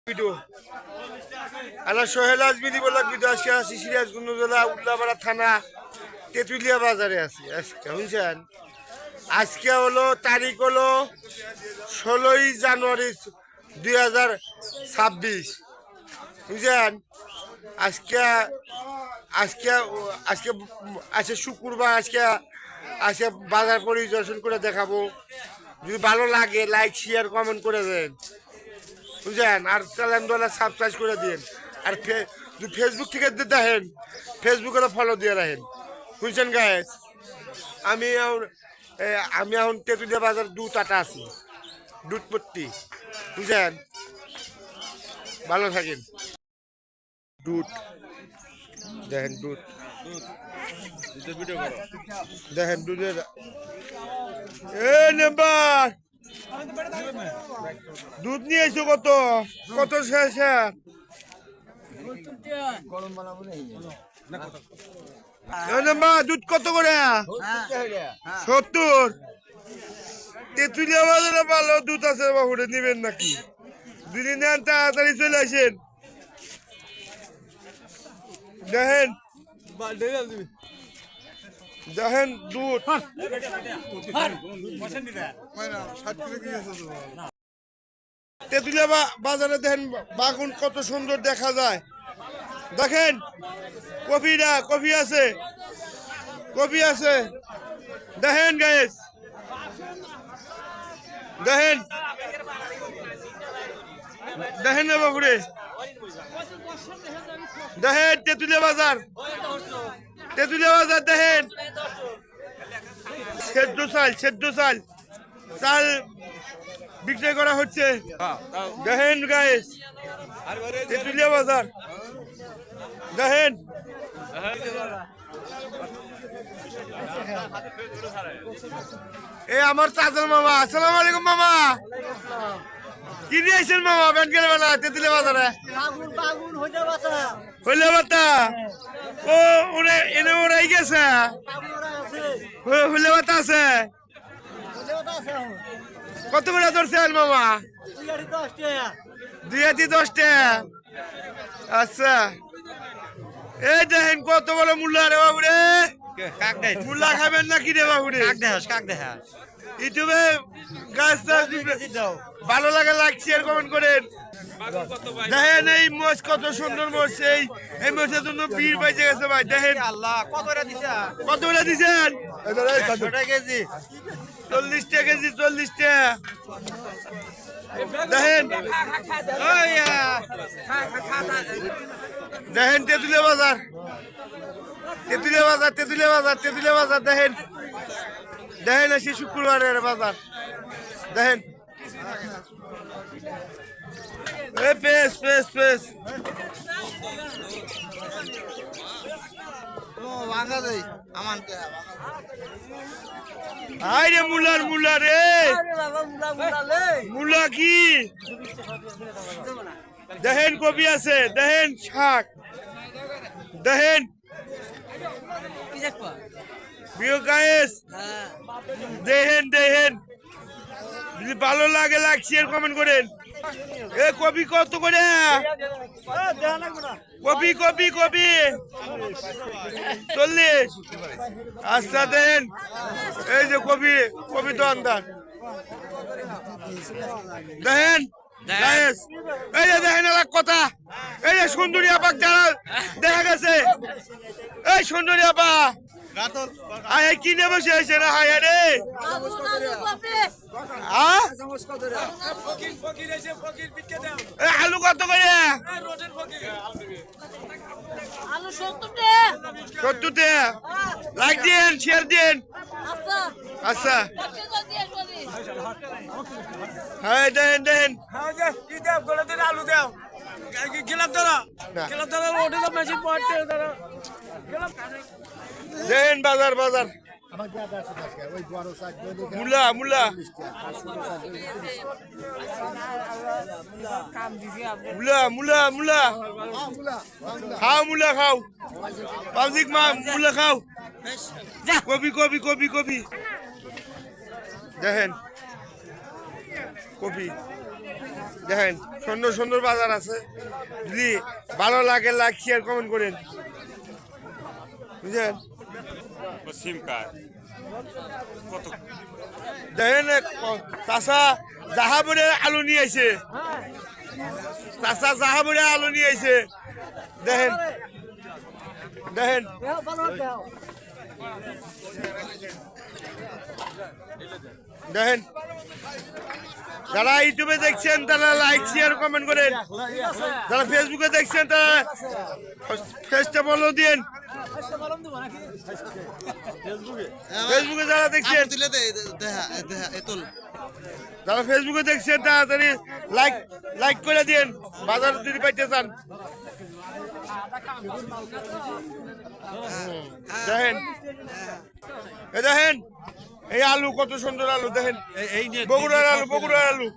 Video আলা Sohel Ajmeri block video আজকে আছি সিরাজগঞ্জ জেলা উল্লাপাড়া থানা তেঁতুলিয়া বাজারে আছি আজকে বুঝছেন। আজকে হলো তারিখ হলো 16ই জানুয়ারি 2026 বুঝছেন। আজকে আজকে আজকে আজকে শুক্রবার আজকে বাজার পরিদর্শন করে দেখাবো। যদি ভালো লাগে লাইক শেয়ার কমেন্ট করে দেন বুঝলেন। আর চ্যানেলটা সাবস্ক্রাইব করে দিন। আর ফেসবুক থেকে দেখেন ফেসবুকে ফলো দিয়ে রাখেন বুঝছেন গাইস। আমি এখন তেঁতুলিয়া বাজার দুধ আটা আছি দুধপট্টি বুঝছেন। ভালো থাকেন। দুধ দেখেন দুধ দেখেন দুধের নাম্বার দুধ নিয়ে এসো কত কত শেষ দুধ কত করে 70। তেঁতুলিয়া বাজারে ভালো দুধ আছে বাবুরে নিবেন নাকি? দুদিন নেন তাড়াতাড়ি চলে আসেন। দেখেন দেখেন দুধ তেঁতুলিয়া বাজারে দেখেন বাগুন কত সুন্দর দেখা যায়। দেখেন কফি আছে দেখেন গাইস দেখেন দেখেন না বাবুরে দেখেন তেঁতুলিয়া বাজার দেখেন সেদ্ধ চাল বিক্রয় করা হচ্ছে। দেখেন গাইস তেঁতুলিয়া বাজার দেখেন এ আমার চাচার মামা। আসসালামু আলাইকুম মামা। কি দিয়েছেন মামা ব্যাংকের বেলা তেঁতুলিয়া বাজারে? হইলে বাতা ও ওরে এনে ওরাই গেছে হইলে বাতা আছে। কত করে ধরছেন মামা? 210 টাকা। আচ্ছা এই দেখেন কত বড় মূল্য রে বাবুরে। মূল্য খাবেন নাকি রে বাবুরে? ইউটিউবে গাছ ভালো লাগে লাইক শেয়ার কমেন্ট করেন। দেখেন এই মোষ কত সুন্দর মোষ। এই মোষের জন্য ভিড় বেঁচে গেছে ভাই। দেখেন কত করে দিচ্ছেন? 40 টাকা কেজি 40 টাকা। দেখেন দেখেন তেঁতুলিয়া বাজার দেখেন দেখেন আসি শুক্রবারের বাজার দেখেন পেস আরে মুলা রে মুলা কি দেখেন কপি আছে দেখেন শাক দেখেন দেখেন যদি ভালো লাগে লাইক শেয়ার কমেন্ট করেন। এ কপি কত করে? কপি 40। আচ্ছা দেন এই যে কপি তো আন্দাজ দেখেন এই যে দেখেন এক কথা এই যে সুন্দরী আপা যারা দেখা গেছে এই সুন্দরী আপা কি নেব সে না হায় রে আলু কত করে? 70 টাকা। লাইক দিন শেয়ার দিন। আচ্ছা হ্যাঁ দেন আলু দাও গেলাম দেন বাজার মুলা খাও পাবলিক মুলা খাও। কপি দেখেন কপি দেখেন সুন্দর সুন্দর বাজার আছে, যদি ভালো লাগে লাইক শেয়ার কমেন্ট করেন, বুঝলেন? সিম কার্ড কত? দেখেন চাষা জাহাবুরে আলু নিয়ে আইছে, চাষা জাহাবুরে আলু নিয়ে আইছে। দেখেন দেখেন দেখেন, যারা ইউটিউবে দেখছেন তারা লাইক শেয়ার কমেন্ট করেন, যারা ফেসবুকে দেখছেন তারা ফেসটা ফলো দিন, ফেসবুকে যারা দেখছেন, যারা ফেসবুকে দেখছেন তাড়াতাড়ি লাইক করে দিন, বাজার যদি পাইতে চান। দেখেন দেখেন এই আলু কত সুন্দর আলু, দেখেন বগুড়ার আলু, বগুড়ার আলু,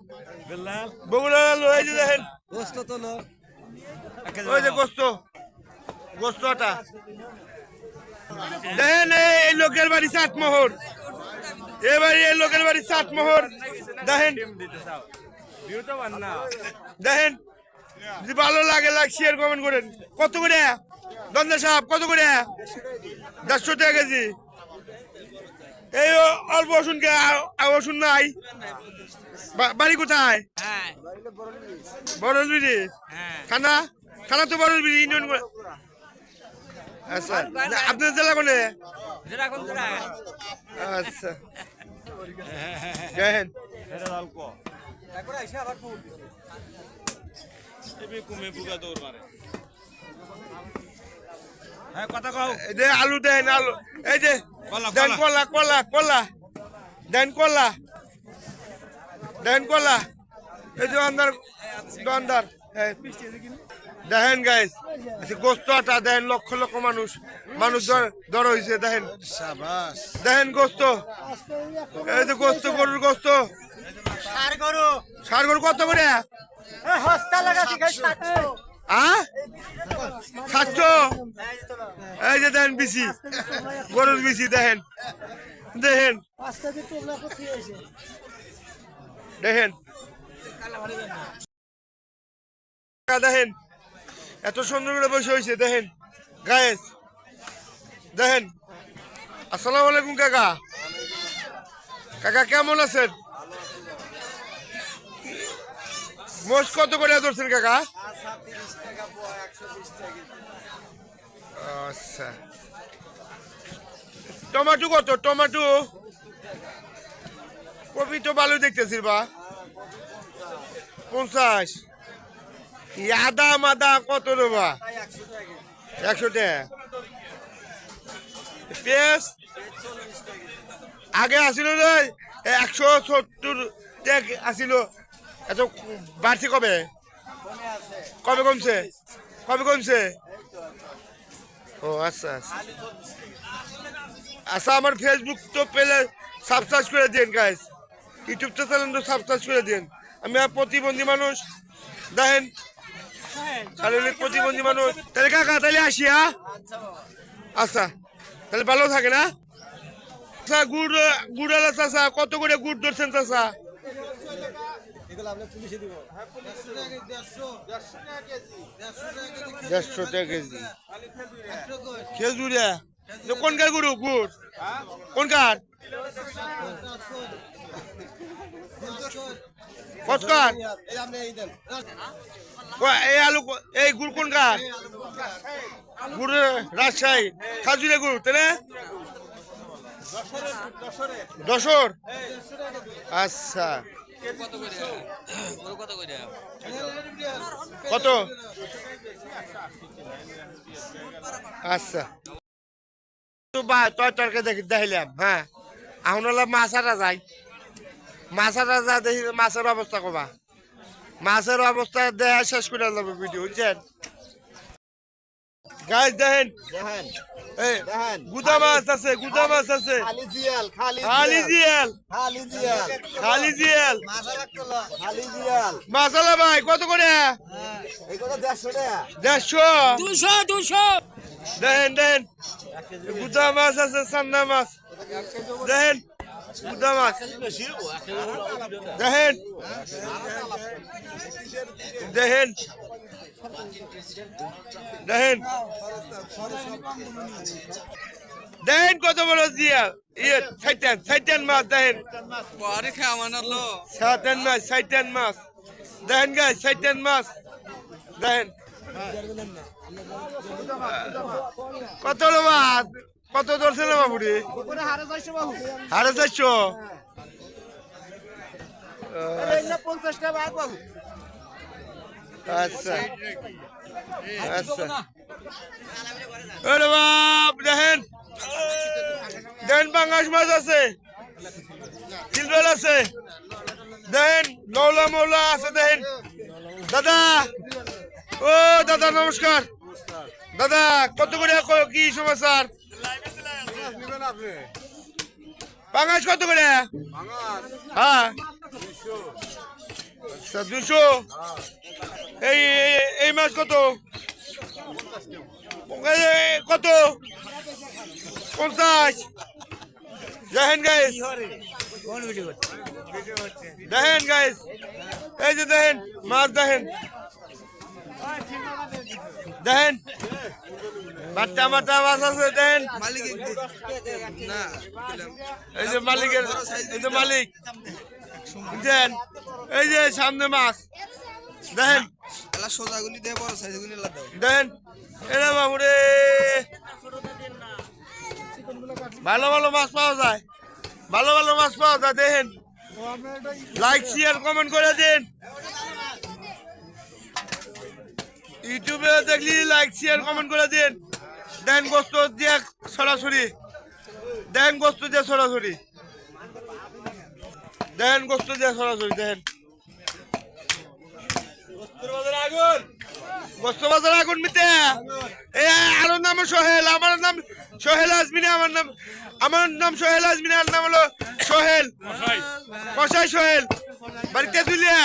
বগুড়ার আলু। এই যে দেখেন ওই যে গোস্তটা দেখেন, এই লোকের বাড়ি চাটমোহর, এবারে এই লোকের বাড়ি চাটমোহর। দেখেন দেখেন, যদি ভালো লাগে লাইক শেয়ার কমেন্ট করেন। কত করে দন্দা সাহেব, কত করে? 150 টাকা কেজি। এই অল্প ওষুধ কে ওষুধ নাই, বাড়ি কোথায়? বড়লবিড়ি থানা, থানা তো বড়লবিড়ি ইউনিয়ন। আচ্ছা আপনার জেলা কোনে? আচ্ছা দেখেন আলু দেন, আলু এই যে দেন, কলা কলা কলা দেন, কলা দেন, কলা এই যে অন্দার দন্দার। দেখেন গাইস গোস্ত আটা দেন, লক্ষ লক্ষ মানুষ দর হয়েছে। দেখেন দেখেন গোস্ত, এই যে গোস্ত, গরুর গোস্ত, ষাড় গরু কত করে? 700। এই যে দেখেন বিসি, গরুর বিসি দেখেন, দেখেন দেখেন দেখেন এত সুন্দর করে বসে হয়েছে। দেখেন গায়েস দেখেন। আসসালামু আলাইকুম কাকা, কাকা কেমন আছেন? মোষ কত করে ধরছেন কাকা? আচ্ছা টমেটো কত? টমেটো কপি তো ভালো দেখতেছি বা 50। আদা মাদা কত দেবা? 100 টাকা। পেঁয়াজ আগে আসিল 170 টাকা আসিল, এত বাড়ছে কবে? কবে কমছে? কবে কমছে? ও আচ্ছা আচ্ছা আচ্ছা। আমার ফেসবুক তো পেলে সাবস্ক্রাইব করে দিন গাইস, ইউটিউব চ্যানেল তো সাবস্ক্রাইব করে দিন। আমি আর প্রতিবন্ধী মানুষ, দেখেন শারীরিক প্রতিবন্ধী মানুষ। তাহলে কাকা তাহলে আসি, হ্যাঁ আচ্ছা তাহলে ভালো থাকে না? আচ্ছা গুড় আলা চাষা কত করে গুড় ধরছেন চাষা? 150 টাকা কেজি। খেজুরিয়া কোন কার গরু? গুড় কোন কার? কতকার? এই আলু, এই গুড় কোন কার? গুড় রাজশাহী খাজুরিয়া গুড়, তাই না? যশোর। আচ্ছা কত? আচ্ছা দেখাইলাম। হ্যাঁ এখন মাছাটা যাই, মাছাটা যা দেখি মাছের অবস্থা কবা, মাছের অবস্থা দেখা শেষ করে যাবে ভিডিও, বুঝছেন গাইস? দেখেন গুদা মাছ আছে, গুদা মাছ আছে, খালি জিয়াল, খালি জিয়াল মাসালা ভাই কত করে? 150 200। দেখেন দেখেন গুদা মাছ আছে, চান্দা মাছ দেখেন মুদা মাছ দেখেন দেখেন দেখেন দেখেন কত বড় দিয়া ইয়ে সাইটান মাছ দেখেন সাইটান মাছ দেখেন গাই সাইটান মাছ দেখেন কত মাছ কত ধরছে না বাবুরি 450 আচ্ছা আচ্ছা আরে বাপ দেখেন দেখেন পাঙ্গাস মাছ আছে সিলভার আছে দেখেন লৌলা মৌলা আছে দেখেন দাদা ও দাদা নমস্কার দাদা কত করে কি সমাচার পাঙ্গাস কত করে হ্যাঁ 200 এই মাছ কত কত 50 দেখেন গাইস দেখেন গাইস এই যে দেখেন মাছ দেখেন দেখেন বাটা বাটা মাছ আছে দেখেন এই যে মালিকের এই যে মালিক বুঝছেন এই যে সামনে মাছ দেখেন সোজাগুলি দিয়ে বড় সাইজগুলি দেখেন এরা বাবুরে ভালো ভালো মাছ পাওয়া যায় ভালো ভালো মাছ পাওয়া যায় দেখেন লাইক শেয়ার কমেন্ট করে দিন ইউটিউবে দেখলি লাইক শেয়ার কমেন্ট করে দিন দেন গোস্ত দিয়ে সরাসরি দেন গোস্ত দিয়ে সরাসরি দেন গোস্ত দিয়ে সরাসরি দেখেন গোস্ত বাজার আগুন মিতে আর নাম সোহেল আমার নাম সোহেল আজমিনী আমার নাম সোহেল আজমিনী আর নাম হলো সোহেল কসাই সোহেল বাড়িতে তুলিয়া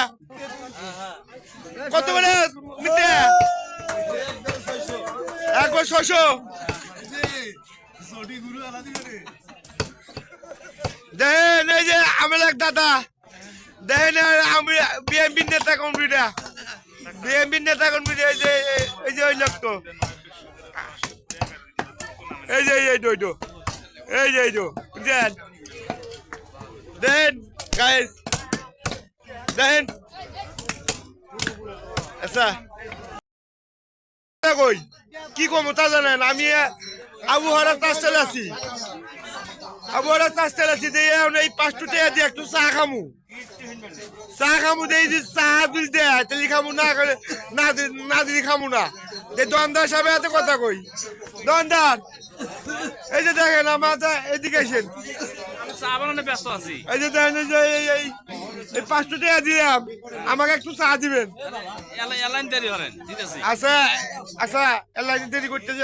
কত বলে মিতে একবার 600 দেখেন এই যে আমার এক দাদা দেখেন আমি বিএমপি নেতা কর্মীরা বিএমপির নেতা কর্মী এই যে ওই লোক তো এই যে এই দইটো এই যে এই বুঝছেন দেন গাইস দেন আচ্ছা কই কি কম তা জানেন আমি আবহাওয়ার তাস্তেল আছি আবহাওয়ার তাস্তেল আছি এই 5 টাকা দিয়ে একটু চা খামু দেই যে চা দুই দেয় তাহলে খামু না করে না দিদি খামু না যে দোকানদার সাহেব এত কথা কই দোকানদার এই যে দেখেন আমার এদিকে আসেন চা বানানো ব্যস্ত আছি এই যে দেখেন এই 5 টাকা দিলাম আমাকে একটু চা দিবেন এলাইন দেরি করেন দিতেছি আচ্ছা আচ্ছা এলাইন দেরি করতেছি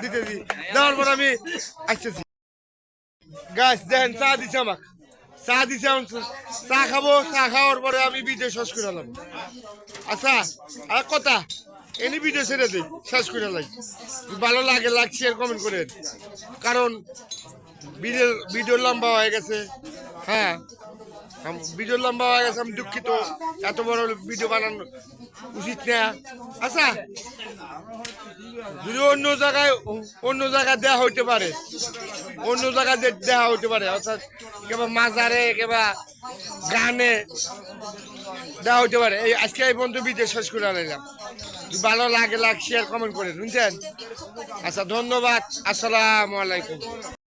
দিতেছি দেওয়ার পর আমি আসতেছি গাছ দেখেন চা দিছে আমাকে চা দিছে চা খাবো চা খাওয়ার পরে আমি ভিডিও শেষ করে এলাম আচ্ছা আর কথা এনি ভিডিও ছেড়ে দিই শেষ করে এলাই ভালো লাগে লাগছে আর কমেন্ট করেন কারণ ভিডিও লম্বা হয়ে গেছে হ্যাঁ ভিডিও লম্বা হয়ে গেছে আমি দুঃখিত এত বড় ভিডিও বানানো উচিত না আচ্ছা যদি অন্য জায়গায় দেওয়া হইতে পারে অন্য জায়গায় দেওয়া হইতে পারে অর্থাৎ কেবা মাজারে কেবা গানে দেওয়া হইতে পারে এই আজকে এই পর্যন্ত ভিডিও শেষ করে আনলাম ভালো লাগে লাইক শেয়ার কমেন্ট করে বুঝছেন আচ্ছা ধন্যবাদ আসসালামু আলাইকুম